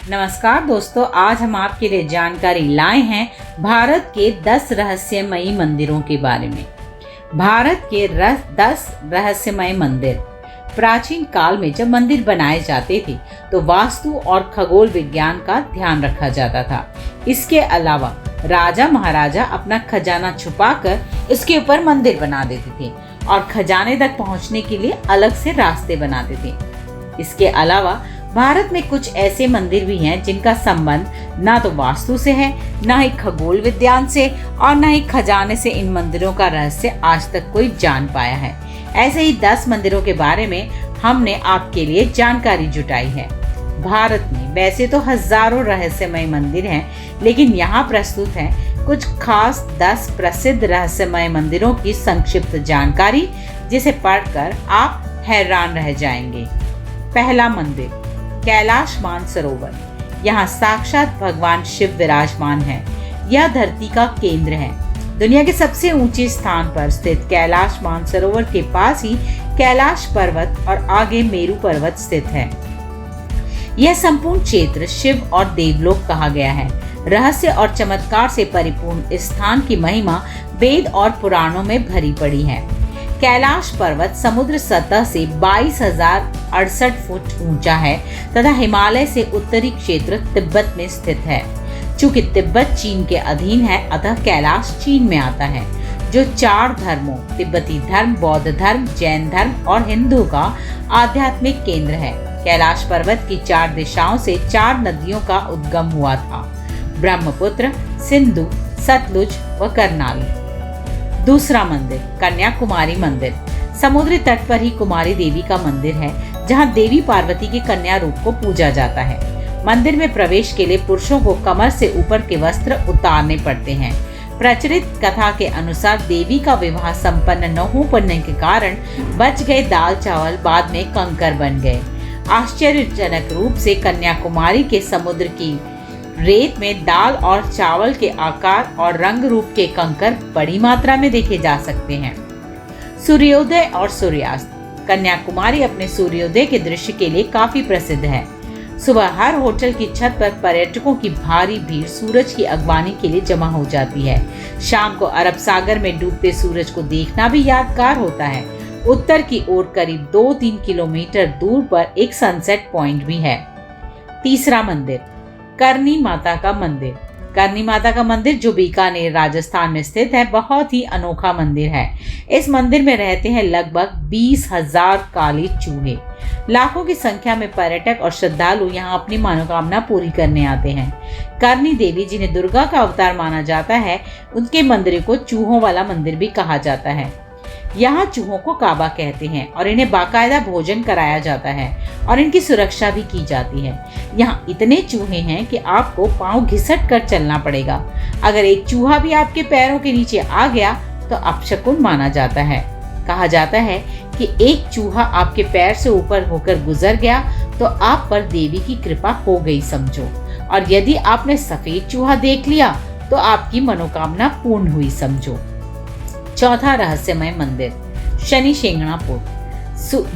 नमस्कार दोस्तों, आज हम आपके लिए जानकारी लाए हैं भारत के 10 रहस्यमयी मंदिरों के बारे में। भारत के 10 रहस्यमय मंदिर। प्राचीन काल में जब मंदिर बनाए जाते थे तो वास्तु और खगोल विज्ञान का ध्यान रखा जाता था। इसके अलावा राजा महाराजा अपना खजाना छुपाकर इसके ऊपर मंदिर बना देते थे और खजाने तक पहुंचने के लिए अलग से रास्ते बनाते थे। इसके अलावा भारत में कुछ ऐसे मंदिर भी हैं जिनका संबंध ना तो वास्तु से है, ना ही खगोल विज्ञान से और ना ही खजाने से। इन मंदिरों का रहस्य आज तक कोई जान पाया है। ऐसे ही 10 मंदिरों के बारे में हमने आपके लिए जानकारी जुटाई है। भारत में वैसे तो हजारों रहस्यमय मंदिर हैं, लेकिन यहाँ प्रस्तुत है कुछ खास 10 प्रसिद्ध रहस्यमय मंदिरों की संक्षिप्त जानकारी, जिसे पढ़कर आप हैरान रह जाएंगे। पहला मंदिर, कैलाश मानसरोवर। यहाँ साक्षात भगवान शिव विराजमान है। यह धरती का केंद्र है। दुनिया के सबसे ऊंचे स्थान पर स्थित कैलाश मानसरोवर के पास ही कैलाश पर्वत और आगे मेरू पर्वत स्थित है। यह संपूर्ण क्षेत्र शिव और देवलोक कहा गया है। रहस्य और चमत्कार से परिपूर्ण इस स्थान की महिमा वेद और पुराणों में भरी पड़ी है। कैलाश पर्वत समुद्र सतह से 22,068 फुट ऊंचा है तथा हिमालय से उत्तरी क्षेत्र तिब्बत में स्थित है। चूंकि तिब्बत चीन के अधीन है, अतः कैलाश चीन में आता है, जो 4 धर्मों तिब्बती धर्म, बौद्ध धर्म, जैन धर्म और हिंदू का आध्यात्मिक केंद्र है। कैलाश पर्वत की 4 दिशाओं से 4 नदियों का उद्गम हुआ था, ब्रह्मपुत्र, सिंधु, सतलुज व करनाली। दूसरा मंदिर, कन्याकुमारी मंदिर। समुद्री तट पर ही कुमारी देवी का मंदिर है, जहां देवी पार्वती के कन्या रूप को पूजा जाता है। मंदिर में प्रवेश के लिए पुरुषों को कमर से ऊपर के वस्त्र उतारने पड़ते हैं। प्रचलित कथा के अनुसार देवी का विवाह संपन्न न हो पाने के कारण बच गए दाल चावल बाद में कंकर बन गए। आश्चर्यजनक रूप से कन्याकुमारी के समुद्र की रेत में दाल और चावल के आकार और रंग रूप के कंकर बड़ी मात्रा में देखे जा सकते हैं। सूर्योदय और सूर्यास्त। कन्याकुमारी अपने सूर्योदय के दृश्य के लिए काफी प्रसिद्ध है। सुबह हर होटल की छत पर पर्यटकों की भारी भीड़ सूरज की अगवानी के लिए जमा हो जाती है। शाम को अरब सागर में डूबते सूरज को देखना भी यादगार होता है। उत्तर की ओर करीब 2-3 किलोमीटर दूर पर एक सनसेट पॉइंट भी है। तीसरा मंदिर, करनी माता का मंदिर। करनी माता का मंदिर जो बीकानेर राजस्थान में स्थित है, बहुत ही अनोखा मंदिर है। इस मंदिर में रहते हैं लगभग 20,000 काले चूहे। लाखों की संख्या में पर्यटक और श्रद्धालु यहाँ अपनी मनोकामना पूरी करने आते हैं। करनी देवी, जिन्हें दुर्गा का अवतार माना जाता है, उनके मंदिर को चूहों वाला मंदिर भी कहा जाता है। यहाँ चूहों को काबा कहते हैं और इन्हें बाकायदा भोजन कराया जाता है और इनकी सुरक्षा भी की जाती है। यहाँ इतने चूहे हैं कि आपको पाँव घिसट कर चलना पड़ेगा। अगर एक चूहा भी आपके पैरों के नीचे आ गया तो अपशकुन माना जाता है। कहा जाता है कि एक चूहा आपके पैर से ऊपर होकर गुजर गया तो आप पर देवी की कृपा हो गई समझो, और यदि आपने सफेद चूहा देख लिया तो आपकी मनोकामना पूर्ण हुई समझो। चौथा रहस्यमय मंदिर, शनि शिंगणापुर।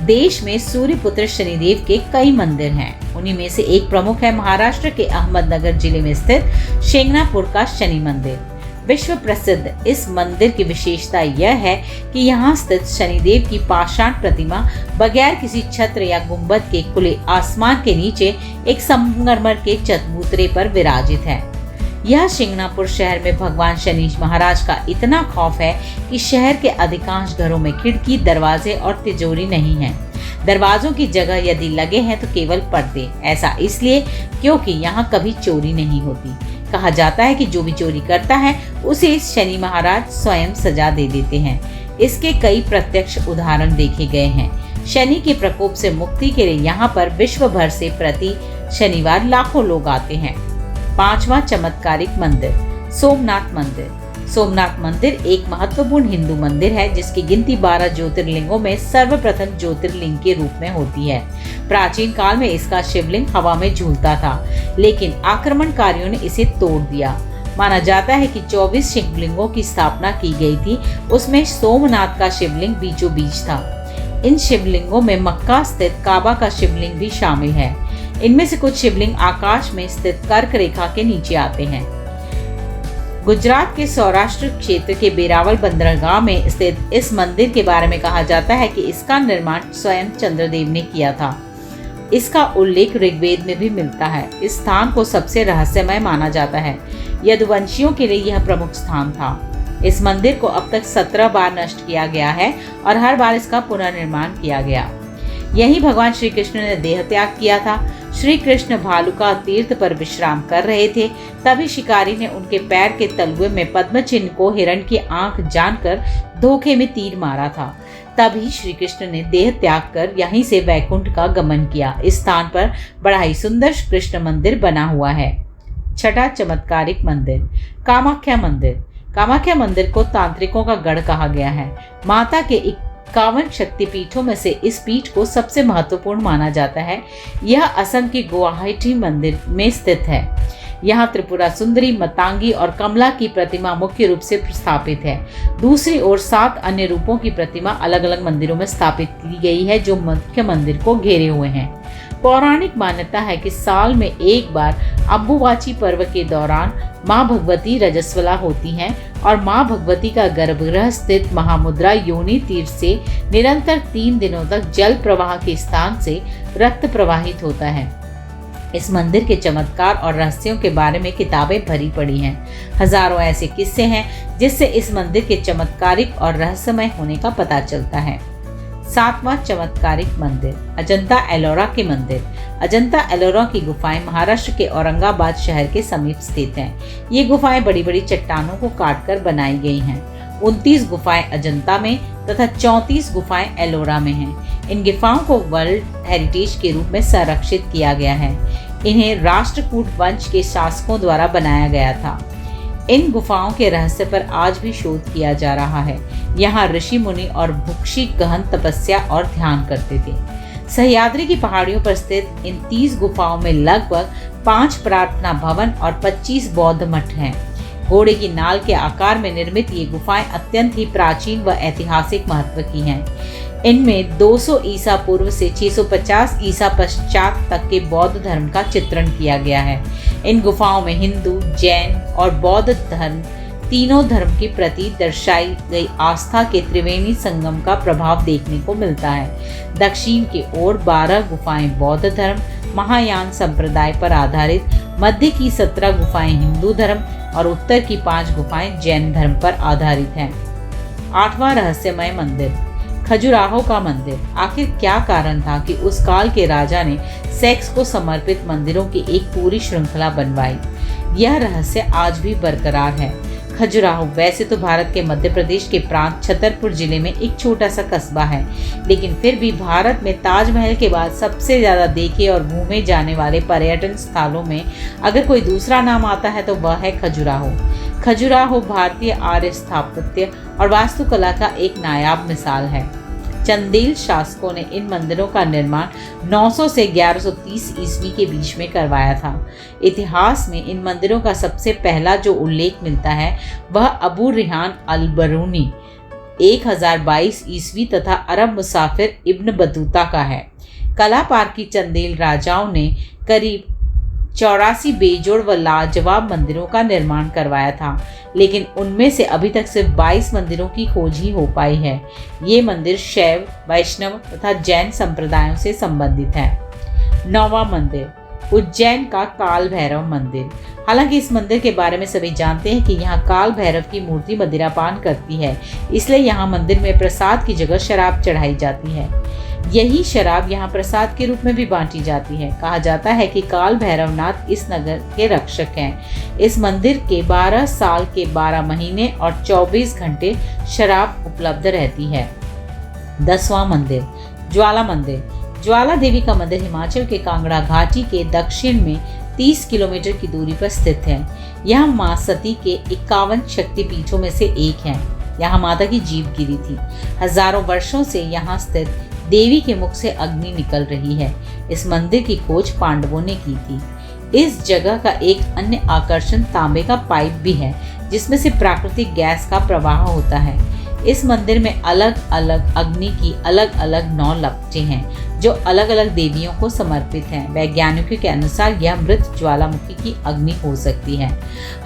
देश में सूर्यपुत्र शनिदेव के कई मंदिर हैं। उन्हीं में से एक प्रमुख है महाराष्ट्र के अहमदनगर जिले में स्थित शिंगणापुर का शनि मंदिर। विश्व प्रसिद्ध इस मंदिर की विशेषता यह है कि यहाँ स्थित शनिदेव की पाषाण प्रतिमा बगैर किसी छत्र या गुंबद के खुले आसमान के नीचे एक संगमरमर के चबूतरे पर विराजित है। यह शिंगणापुर शहर में भगवान शनि महाराज का इतना खौफ है कि शहर के अधिकांश घरों में खिड़की, दरवाजे और तिजोरी नहीं है। दरवाजों की जगह यदि लगे हैं तो केवल पर्दे। ऐसा इसलिए क्योंकि यहाँ कभी चोरी नहीं होती। कहा जाता है कि जो भी चोरी करता है उसे शनि महाराज स्वयं सजा दे देते हैं। इसके कई प्रत्यक्ष उदाहरण देखे गए हैं। शनि के प्रकोप से मुक्ति के लिए यहाँ पर विश्व भर से प्रति शनिवार लाखों लोग आते हैं। 5वां चमत्कारिक मंदिर, सोमनाथ मंदिर। सोमनाथ मंदिर एक महत्वपूर्ण हिंदू मंदिर है जिसकी गिनती 12 ज्योतिर्लिंगों में सर्वप्रथम ज्योतिर्लिंग के रूप में होती है। प्राचीन काल में इसका शिवलिंग हवा में झूलता था, लेकिन आक्रमणकारियों ने इसे तोड़ दिया। माना जाता है कि 24 शिवलिंगों की स्थापना की गई थी, उसमें सोमनाथ का शिवलिंग बीचों बीच था। इन शिवलिंगों में मक्का स्थित काबा का शिवलिंग भी शामिल है। इनमें से कुछ शिवलिंग आकाश में स्थित कर्क रेखा के नीचे आते हैं। गुजरात के सौराष्ट्र क्षेत्र के वेरावल बंदरगाह में स्थित इस मंदिर के बारे में कहा जाता है कि इसका निर्माण स्वयं चंद्रदेव ने किया था। इसका उल्लेख ऋग्वेद में भी मिलता है। इस स्थान को सबसे रहस्यमय माना जाता है। यदुवंशियों के लिए यह प्रमुख स्थान था। इस मंदिर को अब तक 17 बार नष्ट किया गया है और हर बार इसका पुनर्निर्माण किया गया। यही भगवान श्री कृष्ण ने देह त्याग किया था। श्री कृष्ण भालुका तीर्थ पर विश्राम कर रहे थे, तभी शिकारी ने उनके पैर के तलुए में पद्म चिन्ह को हिरण की आंख जानकर धोखे में तीर मारा था। तभी श्री कृष्ण ने देह त्याग कर यहीं से वैकुंठ का गमन किया। इस स्थान पर बड़ा ही सुंदर कृष्ण मंदिर बना हुआ है। छठा चमत्कारिक मंदिर, कामाख्या मंदिर। कामाख्या मंदिर को तांत्रिकों का गढ़ कहा गया है। माता के 51 शक्तिपीठों में से इस पीठ को सबसे महत्वपूर्ण माना जाता है। यह असम के गुवाहाटी मंदिर में स्थित है। यहाँ त्रिपुरा सुंदरी, मतंगी और कमला की प्रतिमा मुख्य रूप से स्थापित है। दूसरी ओर 7 अन्य रूपों की प्रतिमा अलग अलग मंदिरों में स्थापित की गई है, जो मुख्य मंदिर को घेरे हुए हैं। पौराणिक मान्यता है कि साल में एक बार अम्बुवाची पर्व के दौरान माँ भगवती रजस्वला होती हैं और माँ भगवती का गर्भगृह स्थित महामुद्रा योनि तीर्थ से निरंतर 3 दिनों तक जल प्रवाह के स्थान से रक्त प्रवाहित होता है। इस मंदिर के चमत्कार और रहस्यों के बारे में किताबें भरी पड़ी हैं। हजारों ऐसे किस्से हैं जिससे इस मंदिर के चमत्कारिक और रहस्यमय होने का पता चलता है। 7वां चमत्कारिक मंदिर, अजंता एलोरा के मंदिर। अजंता एलोरा की गुफाएं महाराष्ट्र के औरंगाबाद शहर के समीप स्थित हैं। ये गुफाएं बड़ी बड़ी चट्टानों को काटकर बनाई गई हैं। 29 गुफाएं अजंता में तथा 34 गुफाएं एलोरा में हैं। इन गुफाओं को वर्ल्ड हेरिटेज के रूप में संरक्षित किया गया है। इन्हें राष्ट्रकूट वंश के शासकों द्वारा बनाया गया था। इन गुफाओं के रहस्य पर आज भी शोध किया जा रहा है। यहाँ ऋषि मुनि और भिक्षु गहन तपस्या और ध्यान करते थे। सह्याद्री की पहाड़ियों पर स्थित इन 30 गुफाओं में लगभग 5 प्रार्थना भवन और 25 बौद्ध मठ हैं। घोड़े की नाल के आकार में निर्मित ये गुफाएं अत्यंत ही प्राचीन व ऐतिहासिक महत्व की हैं। इनमें 200 ईसा पूर्व से 650 ईसा पश्चात तक के बौद्ध धर्म का चित्रण किया गया है। इन गुफाओं में हिंदू, जैन और बौद्ध धर्म तीनों धर्म के प्रति दर्शाई गई आस्था के त्रिवेणी संगम का प्रभाव देखने को मिलता है। दक्षिण की ओर 12 गुफाएं बौद्ध धर्म महायान संप्रदाय पर आधारित, मध्य की 17 गुफाएं हिंदू धर्म और उत्तर की 5 गुफाएं जैन धर्म पर आधारित हैं। 8वां रहस्यमय मंदिर, खजुराहो का मंदिर। आखिर क्या कारण था कि उस काल के राजा ने सेक्स को समर्पित मंदिरों की एक पूरी श्रृंखला बनवाई? यह रहस्य आज भी बरकरार है। खजुराहो वैसे तो भारत के मध्य प्रदेश के प्रांत छतरपुर जिले में एक छोटा सा कस्बा है, लेकिन फिर भी भारत में ताजमहल के बाद सबसे ज्यादा देखे और घूमे जाने वाले पर्यटन स्थलों में अगर कोई दूसरा नाम आता है तो वह है खजुराहो। खजुराहो भारतीय आर्य स्थापत्य और वास्तुकला का एक नायाब मिसाल है। चंदेल शासकों ने इन मंदिरों का निर्माण 900 से 1130 ईस्वी के बीच में करवाया था। इतिहास में इन मंदिरों का सबसे पहला जो उल्लेख मिलता है वह अबू रिहान अल-बरूनी 1022 ईस्वी तथा अरब मुसाफिर इब्न बतूता का है। कला पारखी चंदेल राजाओं ने करीब 84 बेजोड़ व लाजवाब मंदिरों का निर्माण करवाया था, लेकिन उनमें से अभी तक सिर्फ 22 मंदिरों की खोज ही हो पाई है। ये मंदिर शैव, वैष्णव तथा जैन संप्रदायों से संबंधित है। 9वां मंदिर, उज्जैन का काल भैरव मंदिर। हालांकि इस मंदिर के बारे में सभी जानते हैं कि यहाँ काल भैरव की मूर्ति मदिरापान करती है, इसलिए यहाँ मंदिर में प्रसाद की जगह शराब चढ़ाई जाती है। यही शराब यहाँ प्रसाद के रूप में भी बांटी जाती है। कहा जाता है कि काल भैरवनाथ इस नगर के रक्षक हैं। इस मंदिर के 12 साल के 12 महीने और 24 घंटे शराब उपलब्ध रहती है। 10वां मंदिर, ज्वाला मंदिर। ज्वाला देवी का मंदिर हिमाचल के कांगड़ा घाटी के दक्षिण में 30 किलोमीटर की दूरी पर स्थित है। यह मां सती के 51 शक्तिपीठों में से एक है। यहाँ माता की जीभ गिरी थी। हजारों वर्षों से यहाँ स्थित देवी के मुख से अग्नि निकल रही है। इस मंदिर की खोज पांडवों ने की थी। इस जगह का एक अन्य आकर्षण तांबे का पाइप भी है, जिसमें से प्राकृतिक गैस का प्रवाह होता है। इस मंदिर में अलग अलग अग्नि की अलग अलग 9 लपटें हैं। जो अलग अलग देवियों को समर्पित हैं। वैज्ञानिकों के अनुसार यह मृत ज्वालामुखी की अग्नि हो सकती है।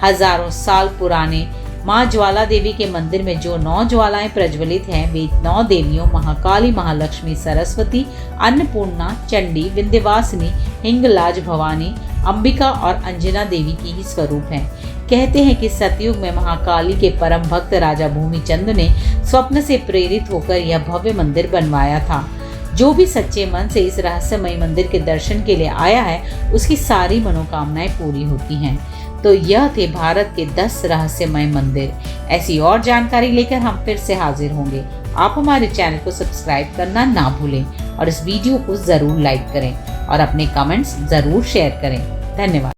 हजारों साल पुराने माँ ज्वाला देवी के मंदिर में जो 9 ज्वालाएं प्रज्वलित हैं, वे 9 देवियों महाकाली, महालक्ष्मी, सरस्वती, अन्नपूर्णा, चंडी, विंध्यवासिनी, हिंगलाज भवानी, अंबिका और अंजना देवी की ही स्वरूप हैं। कहते हैं कि सतयुग में महाकाली के परम भक्त राजा भूमिचंद ने स्वप्न से प्रेरित होकर यह भव्य मंदिर बनवाया था। जो भी सच्चे मन से इस रहस्यमय मंदिर के दर्शन के लिए आया है, उसकी सारी मनोकामनाएं पूरी होती हैं। तो यह थे भारत के 10 रहस्यमय मंदिर। ऐसी और जानकारी लेकर हम फिर से हाजिर होंगे। आप हमारे चैनल को सब्सक्राइब करना ना भूलें और इस वीडियो को जरूर लाइक करें और अपने कमेंट्स जरूर शेयर करें। धन्यवाद।